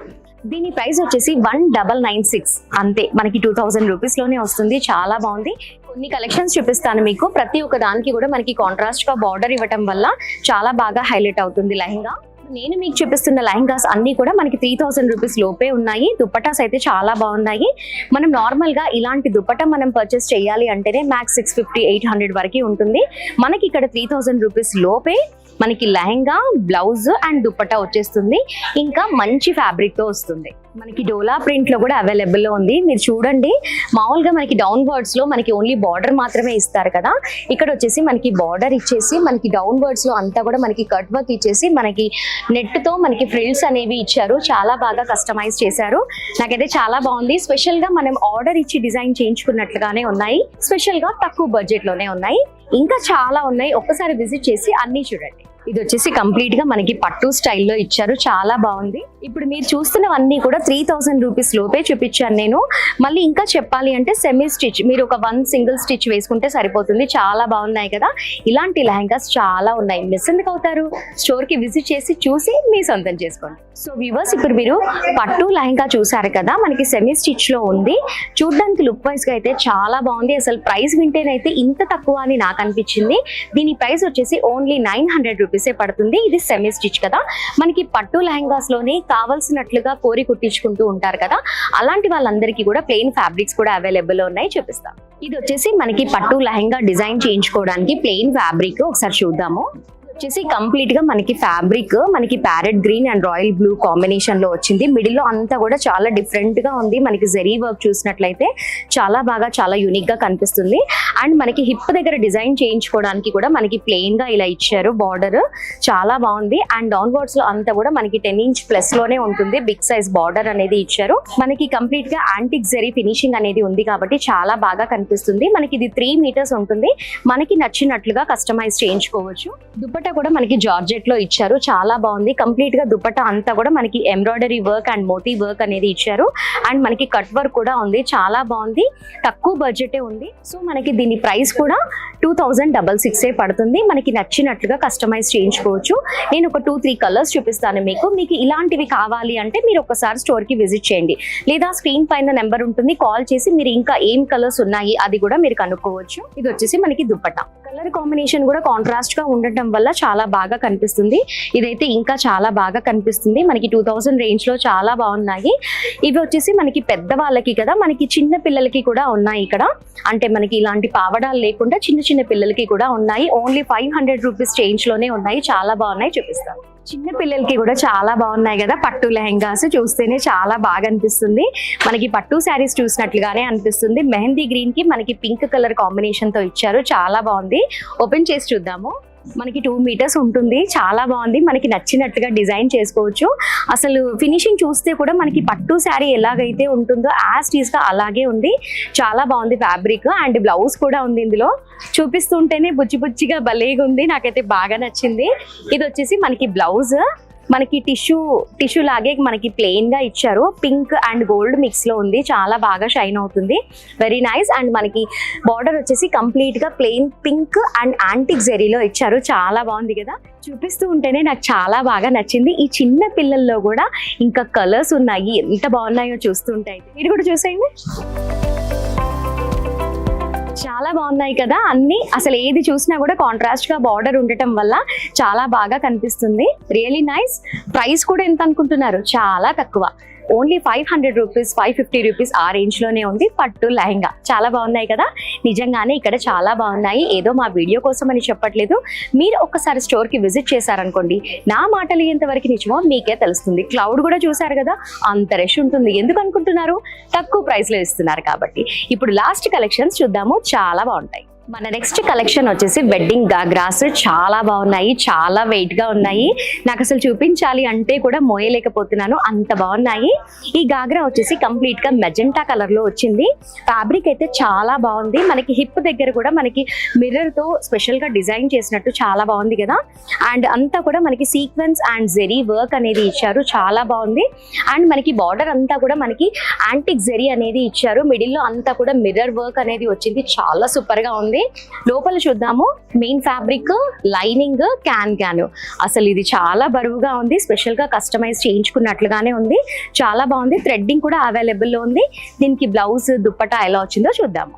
దీని ప్రైస్ వచ్చేసి 1996 అంతే, మనకి 2000 రూపీస్ లోనే వస్తుంది, చాలా బాగుంది. కొన్ని కలెక్షన్స్ చూపిస్తాను మీకు. ప్రతి ఒక్క దానికి కూడా మనకి కాంట్రాస్ట్ గా బార్డర్ ఇవ్వటం వల్ల చాలా బాగా హైలైట్ అవుతుంది లెహంగా. నేను మీకు చూపిస్తున్న లెహంగాస్ అన్ని కూడా మనకి 3000 రూపీస్ లోపే ఉన్నాయి. దుపట్టాస్ అయితే చాలా బాగున్నాయి. మనం నార్మల్ గా ఇలాంటి దుపట్టా మనం పర్చేస్ చేయాలి అంటేనే మ్యాక్స్ 650-800 వరకు ఉంటుంది. మనకి ఇక్కడ 3000 రూపీస్ లోపే మనకి లెహంగా, బ్లౌజ్ అండ్ దుపట్టా వచ్చేస్తుంది. ఇంకా మంచి ఫ్యాబ్రిక్ తో వస్తుంది. మనకి డోలా ప్రింట్ లో కూడా అవైలబుల్ లో ఉంది. మీరు చూడండి, మామూలుగా మనకి డౌన్ వర్డ్స్ లో మనకి ఓన్లీ బార్డర్ మాత్రమే ఇస్తారు కదా, ఇక్కడ వచ్చేసి మనకి బార్డర్ ఇచ్చేసి మనకి డౌన్ వర్డ్స్ లో అంతా కూడా మనకి కట్ వర్క్ ఇచ్చేసి మనకి నెట్ తో మనకి ఫ్రిల్స్ అనేవి ఇచ్చారు, చాలా బాగా కస్టమైజ్ చేశారు. నాకైతే చాలా బాగుంది. స్పెషల్ గా మనం ఆర్డర్ ఇచ్చి డిజైన్ చేయించుకున్నట్లుగానే ఉన్నాయి, స్పెషల్ గా తక్కువ బడ్జెట్ లోనే ఉన్నాయి. ఇంకా చాలా ఉన్నాయి, ఒక్కసారి విజిట్ చేసి అన్ని చూడండి. ఇది వచ్చేసి కంప్లీట్ గా మనకి పట్టు స్టైల్లో ఇచ్చారు, చాలా బాగుంది. ఇప్పుడు మీరు చూస్తున్నవన్నీ కూడా 3000 రూపీస్ లోపే చూపించాను నేను. మళ్ళీ ఇంకా చెప్పాలి అంటే సెమీ స్టిచ్, మీరు ఒక 1 సింగిల్ స్టిచ్ వేసుకుంటే సరిపోతుంది, చాలా బాగున్నాయి కదా. ఇలాంటి లెహంగాస్ చాలా ఉన్నాయి, మిస్ ఎందుకు అవుతారు? స్టోర్ కి విజిట్ చేసి చూసి మీ సొంతం చేసుకోండి. సో వ్యూవర్స్, ఇప్పుడు మీరు పట్టు లెహంగా చూసారు కదా, మనకి సెమీ స్టిచ్ లో ఉంది. చూడడానికి లుక్ వైజ్ గా అయితే చాలా బాగుంది. అసలు ప్రైస్ వింటేనైతే ఇంత తక్కువ అని నాకు అనిపించింది. దీని ప్రైస్ వచ్చేసి ఓన్లీ 900 రూపీసే పడుతుంది. ఇది సెమీ స్టిచ్ కదా. మనకి పట్టు లెహంగాస్ లోనే కావాల్సినట్లుగా కోరి కుట్టించుకుంటూ ఉంటారు కదా, అలాంటి వాళ్ళందరికీ కూడా ప్లెయిన్ ఫ్యాబ్రిక్స్ కూడా అవైలబుల్ ఉన్నాయి, చూపిస్తాం. ఇది వచ్చేసి మనకి పట్టు లెహంగా డిజైన్ చేయించుకోవడానికి ప్లెయిన్ ఫ్యాబ్రిక్, ఒకసారి చూద్దాము. వచ్చేసి కంప్లీట్ గా మనకి ఫ్యాబ్రిక్ మనకి parrot green and royal blue combination లో వచ్చింది. మిడిల్ లో అంతా కూడా చాలా డిఫరెంట్ గా ఉంది. మనకి జరీ వర్క్ చూసినట్లయితే చాలా బాగా, చాలా యూనిక్ గా కనిపిస్తుంది. అండ్ మనకి హిప్ దగ్గర డిజైన్ చేయించుకోవడానికి కూడా మనకి ప్లెయిన్ గా ఇలా ఇచ్చారు బార్డర్, చాలా బాగుంది. అండ్ డౌన్ వర్డ్స్ లో అంతా కూడా మనకి 10 ఇంచ్ ప్లస్ లోనే ఉంటుంది, బిగ్ సైజ్ బార్డర్ అనేది ఇచ్చారు. మనకి కంప్లీట్ గా యాంటిక్ జరీ ఫినిషింగ్ అనేది ఉంది కాబట్టి చాలా బాగా కనిపిస్తుంది. మనకి ఇది 3 మీటర్స్ ఉంటుంది, మనకి నచ్చినట్లుగా కస్టమైజ్ చేయించుకోవచ్చు. దుపట్టా కూడా మనకి జార్జెట్ లో ఇచ్చారు, చాలా బాగుంది. కంప్లీట్ గా దుపట్టా అంతా కూడా మనకి ఎంబ్రాయిడరీ వర్క్ అండ్ మోతీ వర్క్ అనేది ఇచ్చారు. అండ్ మనకి కట్ వర్క్ కూడా ఉంది, చాలా బాగుంది. తక్కువ బడ్జెటే ఉంది. సో మనకి దీని ప్రైస్ కూడా 2066 పడుతుంది. మనకి నచ్చినట్లుగా కస్టమైజ్ చేయించుకోవచ్చు. నేను ఒక 2-3 కలర్స్ చూపిస్తాను మీకు. మీకు ఇలాంటివి కావాలి అంటే మీరు ఒకసారి స్టోర్ కి విజిట్ చేయండి, లేదా స్క్రీన్ పైన నెంబర్ ఉంటుంది, కాల్ చేసి మీరు ఇంకా ఏం కలర్స్ ఉన్నాయి అది కూడా మీరు కనుక్కోవచ్చు. ఇది వచ్చేసి మనకి దుపట్టా కలర్ కాంబినేషన్ కూడా కాంట్రాస్ట్ గా ఉండటం వల్ల చాలా బాగా కనిపిస్తుంది. ఇదైతే ఇంకా చాలా బాగా కనిపిస్తుంది. మనకి 2000 రేంజ్ లో చాలా బాగున్నాయి. ఇవి వచ్చేసి మనకి పెద్ద వాళ్ళకి కదా, మనకి చిన్న పిల్లలకి కూడా ఉన్నాయి ఇక్కడ. అంటే మనకి ఇలాంటి పావడాలు లేకుండా చిన్న చిన్న పిల్లలకి కూడా ఉన్నాయి. ఓన్లీ 500 రూపీస్ రేంజ్ లోనే ఉన్నాయి, చాలా బాగున్నాయి, చూపిస్తాను. చిన్న పిల్లలకి కూడా చాలా బాగున్నాయి కదా పట్టు లెహంగాస్, చూస్తేనే చాలా బాగా అనిపిస్తుంది. మనకి పట్టు శారీస్ చూసినట్లుగానే అనిపిస్తుంది. మెహందీ గ్రీన్ కి మనకి పింక్ కలర్ కాంబినేషన్ తో ఇచ్చారు, చాలా బాగుంది. ఓపెన్ చేసి చూద్దాము. మనకి 2 మీటర్స్ ఉంటుంది. చాలా బాగుంది, మనకి నచ్చినట్టుగా డిజైన్ చేసుకోవచ్చు. అసలు ఫినిషింగ్ చూస్తే కూడా మనకి పట్టు శారీ ఎలాగైతే ఉంటుందో యాజ్ టీజ్ గా అలాగే ఉంది. చాలా బాగుంది ఫ్యాబ్రిక్ అండ్ బ్లౌజ్ కూడా ఉంది. ఇందులో చూపిస్తుంటేనే బుజ్జి బుజ్జిగా భలేగా ఉంది, నాకైతే బాగా నచ్చింది. ఇది వచ్చేసి మనకి బ్లౌజ్, మనకి టిష్యూ లాగే మనకి ప్లెయిన్ గా ఇచ్చారు. పింక్ అండ్ గోల్డ్ మిక్స్ లో ఉంది, చాలా బాగా షైన్ అవుతుంది. Very nice. అండ్ మనకి బార్డర్ వచ్చేసి కంప్లీట్ గా ప్లెయిన్ పింక్ అండ్ యాంటిక్ జెరీలో ఇచ్చారు. చాలా బాగుంది కదా, చూపిస్తూ ఉంటేనే నాకు చాలా బాగా నచ్చింది. ఈ చిన్న పిల్లల్లో కూడా ఇంకా కలర్స్ ఉన్నాయి, ఎంత బాగున్నాయో చూస్తుంటే. మీరు కూడా చూసేయండి, చాలా బాగున్నాయి కదా అన్ని. అసలు ఏది చూసినా కూడా కాంట్రాస్ట్ గా బార్డర్ ఉండటం వల్ల చాలా బాగా కనిపిస్తుంది. Really nice. ప్రైస్ కూడా ఎంత అనుకుంటున్నారు? చాలా తక్కువ, ఓన్లీ 500 రూపీస్, 550 రూపీస్ ఆ రేంజ్ లోనే ఉంది పట్టు లెహంగా. చాలా బాగున్నాయి కదా, నిజంగానే ఇక్కడ చాలా బాగున్నాయి. ఏదో మా వీడియో కోసం అని చెప్పట్లేదు, మీరు ఒక్కసారి స్టోర్ కి విజిట్ చేశారనుకోండి, నా మాటలు ఎంతవరకు నిజమో మీకే తెలుస్తుంది. క్లౌడ్ కూడా చూసారు కదా, అంత రష్ ఉంటుంది. ఎందుకు అనుకుంటున్నారు? తక్కువ ప్రైస్ లో ఇస్తున్నారు కాబట్టి. ఇప్పుడు లాస్ట్ కలెక్షన్స్ చూద్దాము, చాలా బాగుంటాయి. మన నెక్స్ట్ కలెక్షన్ వచ్చేసి వెడ్డింగ్ గాగ్రాస్. చాలా బాగున్నాయి, చాలా వెయిట్ గా ఉన్నాయి. నాకు అసలు చూపించాలి అంటే కూడా మోయలేకపోతున్నాను, అంత బాగున్నాయి. ఈ గాగ్రా వచ్చేసి కంప్లీట్ గా మెజెంటా కలర్ లో వచ్చింది. ఫ్యాబ్రిక్ అయితే చాలా బాగుంది. మనకి హిప్ దగ్గర కూడా మనకి మిర్రర్ తో స్పెషల్ గా డిజైన్ చేసినట్టు చాలా బాగుంది కదా. అండ్ అంతా కూడా మనకి సీక్వెన్స్ అండ్ జెరీ వర్క్ అనేది ఇచ్చారు, చాలా బాగుంది. అండ్ మనకి బార్డర్ అంతా కూడా మనకి యాంటిక్ జెరీ అనేది ఇచ్చారు. మిడిల్ లో అంతా కూడా మిర్రర్ వర్క్ అనేది వచ్చింది, చాలా సూపర్ గా ఉంది. లోపల చూద్దాము. Main fabric, lining, can. అసలు ఇది చాలా బరువుగా ఉంది, స్పెషల్ గా కస్టమైజ్ చేయించుకున్నట్లుగానే ఉంది. చాలా బాగుంది. థ్రెడ్డింగ్ కూడా అవైలబుల్ లో ఉంది. దీనికి బ్లౌజ్, దుప్పటా ఎలా వచ్చిందో చూద్దాము.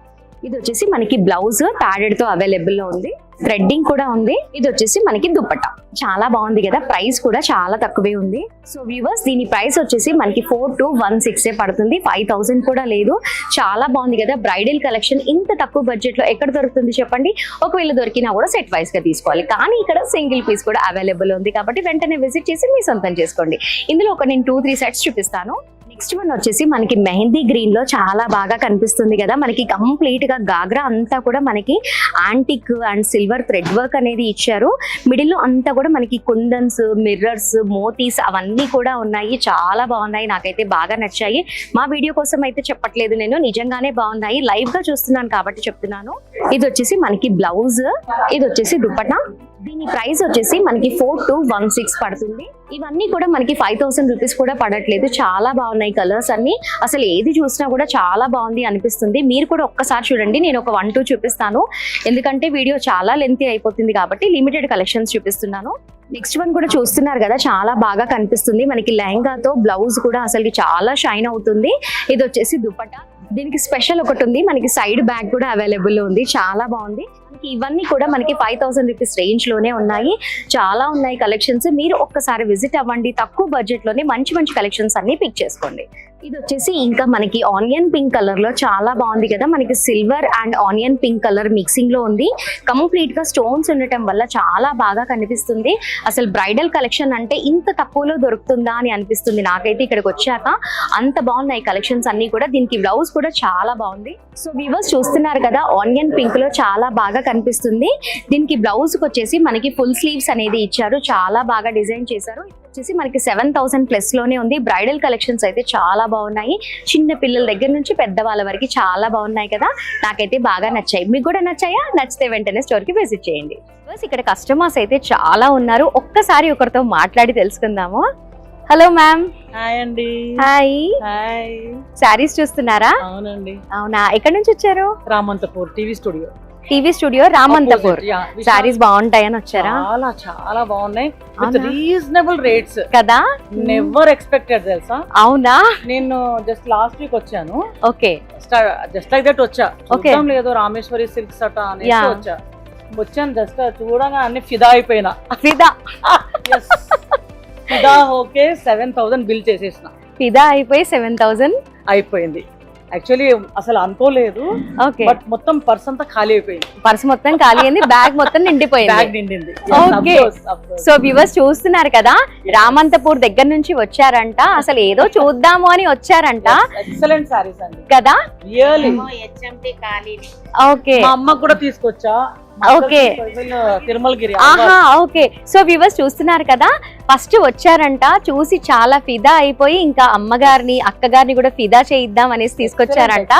ఇది వచ్చేసి మనకి బ్లౌజ్ ప్యాడెడ్ తో అవైలబుల్ లో ఉంది. థ్రెడ్డింగ్ కూడా ఉంది. ఇది వచ్చేసి మనకి దుప్పటా. చాలా బాగుంది కదా, ప్రైస్ కూడా చాలా తక్కువే ఉంది. సో వ్యూవర్స్, దీని ప్రైస్ వచ్చేసి మనకి 4216 పడుతుంది, 5000 కూడా లేదు. చాలా బాగుంది కదా. బ్రైడల్ కలెక్షన్ ఇంత తక్కువ బడ్జెట్ లో ఎక్కడ దొరుకుతుంది చెప్పండి? ఒకవేళ దొరికినా కూడా సెట్ వైస్ గా తీసుకోవాలి, కానీ ఇక్కడ సింగిల్ పీస్ కూడా అవైలబుల్ ఉంది కాబట్టి వెంటనే విజిట్ చేసి మీ సొంతం చేసుకోండి. ఇందులో ఒక నేను 2-3 సెట్స్ చూపిస్తాను. నెక్స్ట్ వన్ వచ్చేసి మనకి మెహందీ గ్రీన్ లో చాలా బాగా కనిపిస్తుంది కదా. మనకి కంప్లీట్ గా గాగ్రా అంతా కూడా మనకి antique and silver thread work అనేది ఇచ్చారు. మిడిల్ లో అంతా కూడా మనకి కుందన్స్, మిర్రర్స్, మోతీస్ అవన్నీ కూడా ఉన్నాయి. చాలా బాగున్నాయి, నాకైతే బాగా నచ్చాయి. మా వీడియో కోసం అయితే చెప్పట్లేదు, నేను నిజంగానే బాగున్నాయి, లైవ్ గా చూస్తున్నాను కాబట్టి చెప్తున్నాను. ఇది వచ్చేసి మనకి బ్లౌజ్, ఇది వచ్చేసి దుపట్టా. దీని ప్రైస్ వచ్చేసి మనకి 4216 పడుతుంది. ఇవన్నీ కూడా మనకి 5000 రూపీస్ కూడా పడట్లేదు. చాలా బాగున్నాయి కలర్స్ అన్ని. అసలు ఏది చూసినా కూడా చాలా బాగుంది అనిపిస్తుంది. మీరు కూడా ఒక్కసారి చూడండి, నేను ఒక 1-2 చూపిస్తాను, ఎందుకంటే వీడియో చాలా లెంతీ అయిపోతుంది కాబట్టి లిమిటెడ్ కలెక్షన్స్ చూపిస్తున్నాను. నెక్స్ట్ వన్ కూడా చూస్తున్నారు కదా, చాలా బాగా కనిపిస్తుంది. మనకి లెహంగాతో బ్లౌజ్ కూడా అసలు చాలా షైన్ అవుతుంది. ఇది వచ్చేసి దుపట్టా. దీనికి స్పెషల్ ఒకటి ఉంది, మనకి సైడ్ బ్యాగ్ కూడా అవైలబుల్ ఉంది. చాలా బాగుంది. మనకి ఇవన్నీ కూడా మనకి 5000 రూపీస్ రేంజ్ లోనే ఉన్నాయి. చాలా ఉన్నాయి కలెక్షన్స్. మీరు ఒక్కసారి విజిట్ అవ్వండి, తక్కువ బడ్జెట్ లోనే మంచి మంచి కలెక్షన్స్ అన్ని పిక్ చేసుకోండి. ఇది వచ్చేసి ఇంకా మనకి ఆనియన్ పింక్ కలర్ లో చాలా బాగుంది కదా. మనకి silver and onion pink colour mixing లో ఉంది. కంప్లీట్ గా స్టోన్స్ ఉండటం వల్ల చాలా బాగా కనిపిస్తుంది. అసలు బ్రైడల్ కలెక్షన్ అంటే ఇంత తక్కువలో దొరుకుతుందా అని అనిపిస్తుంది నాకైతే ఇక్కడికి వచ్చాక. అంత బాగున్నాయి కలెక్షన్స్ అన్ని కూడా. దీనికి బ్లౌజ్ కూడా చాలా బాగుంది. సో వ్యూవర్స్ చూస్తున్నారు కదా, ఆనియన్ పింక్ లో చాలా బాగా కనిపిస్తుంది. దీనికి బ్లౌజ్ వచ్చేసి మనకి ఫుల్ స్లీవ్స్ అనేది ఇచ్చారు, చాలా బాగా డిజైన్ చేశారు. వచ్చేసి మనకి 7000 ప్లస్ లోనే ఉంది. బ్రైడల్ కలెక్షన్స్ అయితే చాలా బాగున్నాయి. చిన్న పిల్లల దగ్గర నుంచి పెద్దవాళ్ళ వరకు చాలా బాగున్నాయి కదా. నాకైతే బాగా నచ్చాయి. మీకు కూడా నచ్చాయా? నచ్చితే వెంటనే స్టోర్ కి విజిట్ చేయండి. ఇక్కడ కస్టమర్స్ అయితే చాలా ఉన్నారు. ఒక్కసారి ఒకరితో మాట్లాడి తెలుసుకుందాము. Hello ma'am. హాయ్ అండి. హాయ్. హాయ్. శారీస్ చూస్తున్నారా? అవునండి. అవునా, ఎక్కడి నుంచి వచ్చారు? Ramanthapur TV studio. TV studio Ramanthapur. Saris బాగుంటాయని వచ్చారా? చాలా చాలా బాగున్నాయి, విత్ రీజనబుల్ రేట్స్ కదా. నెవర్ ఎక్స్పెక్టెడ్ తెలుసా. అవునా, నేను జస్ట్ లాస్ట్ వీక్ వచ్చాను. ఓకే, జస్ట్ లైక్ దట్ వచ్చా. చూద్దాం లేదో రామేశ్వరి సిల్క్స్ అట అనేసి వచ్చాను. జస్ట్ చూడగా అన్ని ఫిదా అయిపోయినా. ఫిదా ఫిదా ఓకే. 7000 బిల్ చేసేసిన. ఫిదా అయిపోయి 7000 అయిపోయింది. యాక్చువల్లీ అసలు అనుకోలేదు. బట్ మొత్తం పర్స్ అంతా ఖాళీ అయిపోయింది. పర్స్ మొత్తం ఖాళీ అయింది, బ్యాగ్ మొత్తం నిండిపోయింది. బ్యాగ్ నిండింది. ఓకే, సో వ్యూవర్స్ చూస్తున్నారు కదా, రామంతపూర్ దగ్గర నుంచి వచ్చారంట. అసలు ఏదో చూద్దాము అని వచ్చారంట. ఎక్సలెంట్ సారీస్ అండి కదా. రియల్లీ. ఓకే, మా అమ్మ కూడా తీసుకొచ్చా. ఓకే. తిరుమలగిరి. ఆహా, ఓకే. సో వ్యూవర్స్ చూస్తున్నారు కదా, ఫస్ట్ వచ్చారంట, చూసి చాలా ఫిదా అయిపోయి ఇంకా అమ్మగారిని అక్కగారిని కూడా ఫిదా చేయిద్దాం అనేసి తీసుకొచ్చారంట.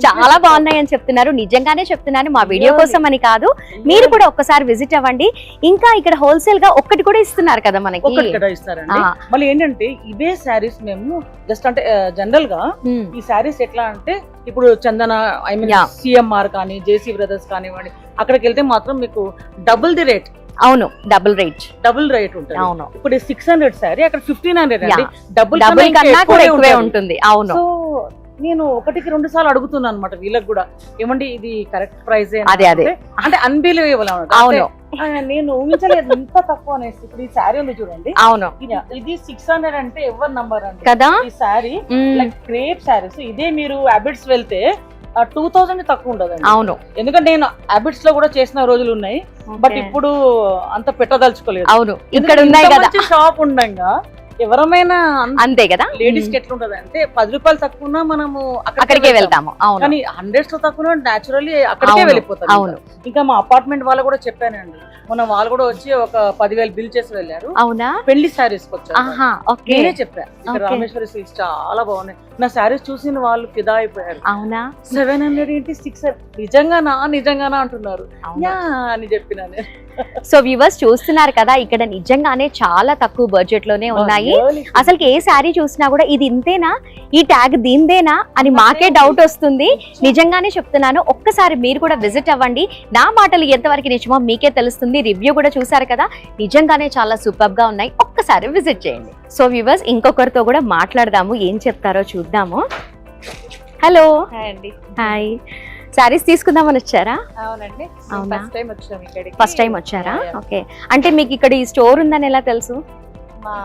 చాలా బాగున్నాయి అని చెప్తున్నారు. నిజంగానే చెప్తున్నాను, మా వీడియో కోసం అని కాదు, మీరు కూడా ఒక్కసారి విజిట్ అవ్వండి. ఇంకా ఇక్కడ హోల్సేల్ గా ఒక్కటి కూడా ఇస్తున్నారు కదా మనకి. ఇస్తారండి. మళ్ళీ ఏంటంటే ఇవే శారీస్ మేము జస్ట్ అంటే జనరల్ గా ఈ శారీస్ ఎట్లా అంటే ఇప్పుడు చందన ఐ మీన్ సిఎంఆర్ కానీ జేసీ బ్రదర్స్ కానివ్వండి, అక్కడికి వెళ్తే మాత్రం మీకు డబుల్ ది రేట్. అవును, డబుల్ రేట్ ఉంటుంది. అవును, ఇప్పుడు 600 శారీ అక్కడ 1500 అండి. డబుల్ కన్నా కూడా ఎక్కువే ఉంటుంది. అవును, సో నేను 1-2 సార్లు అడుగుతున్నాను అనమాట వీళ్ళకి కూడా, ఏమండి ఇది కరెక్ట్ ప్రైస్ అదే అంటే అన్బిలీవబుల్ అన్నమాట. అవును, నేను ఊహించలేదు ఇంత తక్కువ అనేసి. ఇప్పుడు ఈ శారీ ఉంది చూడండి. అవును, ఇది 600 అంటే ఎవరు నంబర్ అండి కదా. ఈ శారీ లైక్ క్రేప్ శారీస్, ఇదే మీరు అబిడ్స్ వెళ్తే 2000 తక్కువ ఉండదు. అవును, ఎందుకంటే నేను అబిడ్స్ లో కూడా చేసిన రోజులు ఉన్నాయి, బట్ ఇప్పుడు అంత పెట్టదలుచుకోలేదు. అవును, ఇక్కడ ఉన్నాయి కదా షాప్ ఉండగా ఎవరమైనా అంతే కదా. లేడీస్ కి ఎట్లుంటది అంటే 10 రూపాయలు తక్కువ మనము అక్కడికే వెళ్తాము. అవును, కానీ 100s లో తక్కువ నేచురల్లీ అక్కడికే వెళ్ళిపోతాం. అవును, ఇంకా మా అపార్ట్మెంట్ వాళ్ళు కూడా చెప్పానండి, మొన్న వాళ్ళు కూడా వచ్చి ఒక 10,000 బిల్ చేసి వెళ్ళారు. అవునా, పెళ్లి శారీస్ వచ్చారు. నేనే చెప్పాను ఇక్కడ రామేశ్వరి సిల్క్స్ చాలా బాగున్నాయి, నా శారీస్ చూసిన వాళ్ళు ఫిదా అయిపోయారు. అవునా, 700 ఏంటి 600 నిజంగానా అంటున్నారు అని చెప్పినాను. సో వ్యూవర్స్ చూస్తున్నారు కదా, ఇక్కడ నిజంగానే చాలా తక్కువ బడ్జెట్ లోనే ఉన్నాయి. అసలు ఏ శారీ చూసినా కూడా ఇది ఇంతేనా, ఈ ట్యాగ్ దీందేనా అని మాకే డౌట్ వస్తుంది. నిజంగానే చెప్తున్నాను, ఒక్కసారి మీరు కూడా విజిట్ అవ్వండి. నా మాటలు ఎంతవరకు నిజమో మీకే తెలుస్తుంది. రివ్యూ కూడా చూసారు కదా, నిజంగానే చాలా సూపర్ గా ఉన్నాయి. ఒక్కసారి విజిట్ చేయండి. సో వ్యూవర్స్ ఇంకొకరితో కూడా మాట్లాడదాము, ఏం చెప్తారో చూద్దాము. హలో అండి. హాయ్, శారీస్ తీసుకుందామని వచ్చారా? అవునండి, అవునా, ఫస్ట్ టైం వచ్చారా? ఓకే, అంటే మీకు ఇక్కడ ఈ స్టోర్ ఉందని ఎలా తెలుసు? మా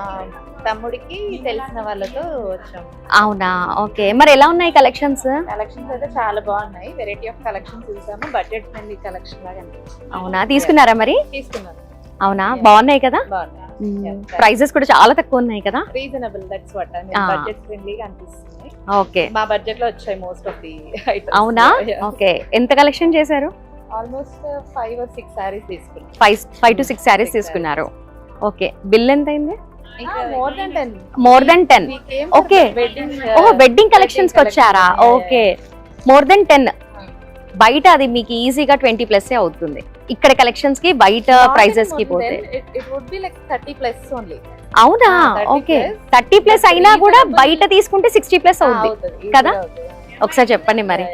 తమ్ముడికి తెలిసిన వాళ్ళతో వచ్చాం. అవునా, ఓకే. మరి ఎలా ఉన్నాయి కలెక్షన్స్? కలెక్షన్స్ అయితే చాలా బాగున్నాయి, వెరైటీ ఆఫ్ కలెక్షన్స్ చూసాము, బడ్జెట్ ఫ్రెండ్లీ కలెక్షన్ లాగా అనిపించింది. అవునా, తీసుకున్నారా మరి? తీసుకున్నాను. అవునా, బాగున్నాయి కదా. ప్రైజెస్ కూడా చాలా తక్కువ ఉన్నాయి కదా. Reasonable, that's what I mean, budget ఫ్రెండ్లీగా అనిపిస్తుంది. ఓకే, మా బడ్జెట్ లో వచ్చాయి మోస్ట్ ఆఫ్ ది ఐటమ్స్. అవునా, ఓకే. ఎంత కలెక్షన్ చేశారు? ఆల్మోస్ట్ 5 or 6 సారీస్ తీసుకున్నాను. 5 to 6 సారీస్ తీసుకున్నారు. ఓకే, బిల్ ఎంత అయింది? More than 10. ఓకే, ఓహో, వెడ్డింగ్ కలెక్షన్స్ కి వచ్చారా? Okay, more than 10. బయట అది మీకు ఈజీగా 20+ అవుతుంది. ఇక్కడ కలెక్షన్స్ కి బయట ప్రైజెస్ కి పోతే it would be like 30+ only. అవునా, ఓకే. 30+ అయినా కూడా బయట తీసుకుంటే 60+ అవుతుంది కదా. ఒకసారి చెప్పండి మరి.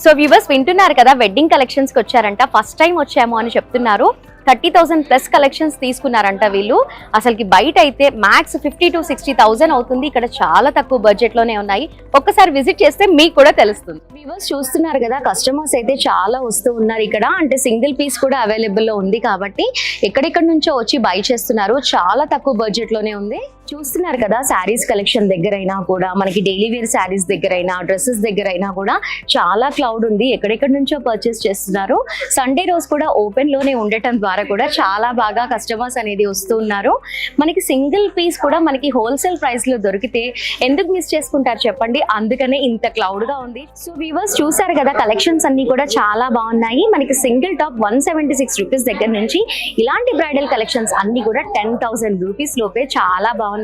సో వ్యూవర్స్ వింటున్నారు కదా, వెడ్డింగ్ కలెక్షన్స్ కి వచ్చారంట, ఫస్ట్ టైం వచ్చాము అని చెప్తున్నారు. 30,000+ కలెక్షన్స్ తీసుకున్నారంట వీళ్ళు. అసలుకి బయట అయితే మ్యాక్స్ 50 to 60,000 అవుతుంది. ఇక్కడ చాలా తక్కువ బడ్జెట్ లోనే ఉన్నాయి. ఒక్కసారి విజిట్ చేస్తే మీకు కూడా తెలుస్తుంది. వ్యూవర్స్ చూస్తున్నారు కదా, కస్టమర్స్ అయితే చాలా వస్తూ ఉన్నారు ఇక్కడ. అంటే సింగిల్ పీస్ కూడా అవైలబుల్ లో ఉంది కాబట్టి ఎక్కడెక్కడ నుంచో వచ్చి బై చేస్తున్నారు. చాలా తక్కువ బడ్జెట్ లోనే ఉంది. చూస్తున్నారు కదా, శారీస్ కలెక్షన్ దగ్గరైనా కూడా, మనకి డైలీ వేర్ శారీస్ దగ్గరైనా, డ్రెస్సెస్ దగ్గరైనా కూడా చాలా క్లౌడ్ ఉంది. ఎక్కడెక్కడ నుంచో పర్చేస్ చేస్తున్నారు. సండే రోజు కూడా ఓపెన్ లోనే ఉండటం ద్వారా కూడా చాలా బాగా కస్టమర్స్ అనేది వస్తూ ఉన్నారు. మనకి సింగిల్ పీస్ కూడా మనకి హోల్సేల్ ప్రైస్ లో దొరికితే ఎందుకు మిస్ చేసుకుంటారు చెప్పండి, అందుకనే ఇంత క్లౌడ్ గా ఉంది. సో వ్యూవర్స్ చూసారు కదా, కలెక్షన్స్ అన్ని కూడా చాలా బాగున్నాయి. మనకి సింగిల్ టాప్ 176 రూపీస్ దగ్గర నుంచి ఇలాంటి బ్రైడల్ కలెక్షన్స్ అన్ని కూడా 10,000 రూపీస్ లోపే చాలా బాగున్నాయి.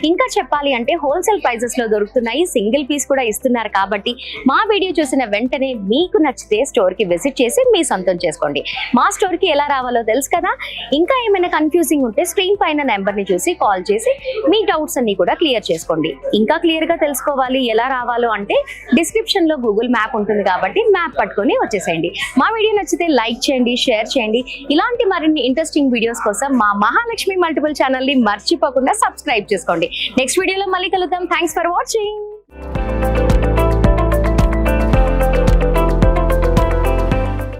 ఇంకా చెప్పాలి అంటే హోల్సేల్ ప్రైజెస్ లో దొరుకుతున్నాయి. సింగిల్ పీస్ కూడా ఇస్తున్నారు కాబట్టి మా వీడియో చూసిన వెంటనే మీకు నచ్చితే స్టోర్ కి విజిట్ చేసి మీ సొంతం చేసుకోండి. మా స్టోర్ కి ఎలా రావాలో తెలుసు కదా. ఇంకా ఏమైనా కన్ఫ్యూజింగ్ ఉంటే స్క్రీన్ పైన నెంబర్ ని చూసి కాల్ చేసి మీ డౌట్స్ అన్ని కూడా క్లియర్ చేసుకోండి. ఇంకా క్లియర్ గా తెలుసుకోవాలి ఎలా రావాలో అంటే డిస్క్రిప్షన్ లో గూగుల్ మ్యాప్ ఉంటుంది కాబట్టి మ్యాప్ పట్టుకొని వచ్చేసేయండి. మా వీడియో నచ్చితే లైక్ చేయండి, షేర్ చేయండి. ఇలాంటి మరిన్ని ఇంట్రెస్టింగ్ వీడియోస్ కోసం మా మహాలక్ష్మి మల్టిపుల్ ఛానల్ ని మర్చిపోకుండా సబ్స్క్రైబ్ చేసుకోండి. నెక్స్ట్ వీడియోలో మళ్ళీ కలుద్దాం. Thanks for watching.